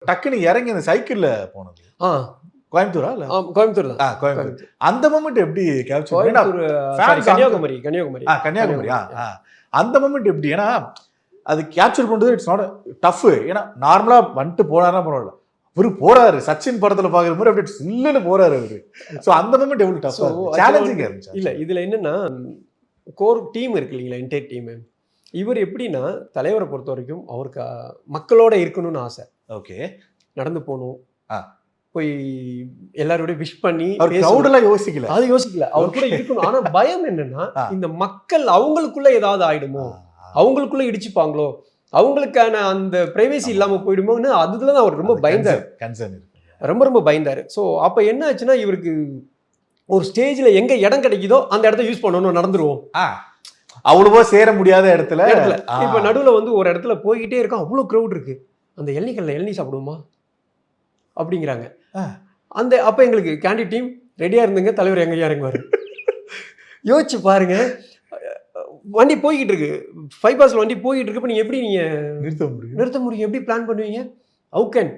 டக்குன்னு இறங்கி அந்த சைக்கிள்ல போனது கோயம்புத்தூரா இல்ல கோயம்புத்தூர் தான். கோயம்புத்தூர். அந்த மொமெண்ட் எப்படி கேப்சர் கன்னியாகுமரி கன்னியாகுமரி அந்த மொமெண்ட் எப்படி? ஏன்னா அது கேப்சர் பண்றது இட்ஸ் நாட் டஃப். ஏன்னா நார்மலா வந்துட்டு போனாரா பரவாயில்ல, அவரு போறாரு சச்சின் படத்துல பாக்குற மாதிரி அப்படியே சில்லுன்னு போறாரு அவரு. சோ அந்த மொமெண்ட் எவ்வளவு டஃப் சேலஞ்சிங்கா இருந்துச்சு? இல்ல இதுல என்னன்னா கோர் டீம் இருக்கு இல்லைங்களா, என்டையர் டீம். இவர் எப்படின்னா தலைவரை பொறுத்த வரைக்கும் அவருக்கு மக்களோட இருக்கணும்னு ஆசை. ஓகே, நடந்து போகணும், போய் எல்லாரோட விஷ் பண்ணி யோசிக்கல, அது யோசிக்கல, அவர் கூட இருக்கணும். ஆனா பயம் என்னன்னா இந்த மக்கள் அவங்களுக்குள்ள ஏதாவது ஆயிடுமோ, அவங்களுக்குள்ள இடிச்சுப்பாங்களோ, அவங்களுக்கான அந்த பிரைவேசி இல்லாம போயிடுமோன்னு அதுலதான் அவர் ரொம்ப பயந்தார், ரொம்ப பயந்தாரு. ஸோ அப்ப என்ன ஆச்சுன்னா இவருக்கு ஒரு ஸ்டேஜ்ல எங்க இடம் கிடைக்குதோ அந்த இடத்த யூஸ் பண்ணணும், நடந்துருவோம். அவ்வளவோ சேர முடியாத இடத்துல இப்ப நடுவுல வந்து ஒரு இடத்துல போய்கிட்டே இருக்கோம், அவ்வளவு க்ரௌட் இருக்கு, அந்த இளநீக்கல்ல இளநீ சாப்பிடுவோமா அப்படிங்கிறாங்க. அந்த அப்ப எங்களுக்கு கேண்டி டீம் ரெடியா இருந்துங்க, தலைவர் எங்க இறங்குவாரு. யோசிச்சு பாருங்க, வண்டி போய்கிட்டு இருக்கு, பைபாஸ்ல வண்டி போய்கிட்டு இருக்கு, நீங்க எப்படி நீங்க நிறுத்த முடியும்? எப்படி பிளான் பண்ணுவீங்க? How can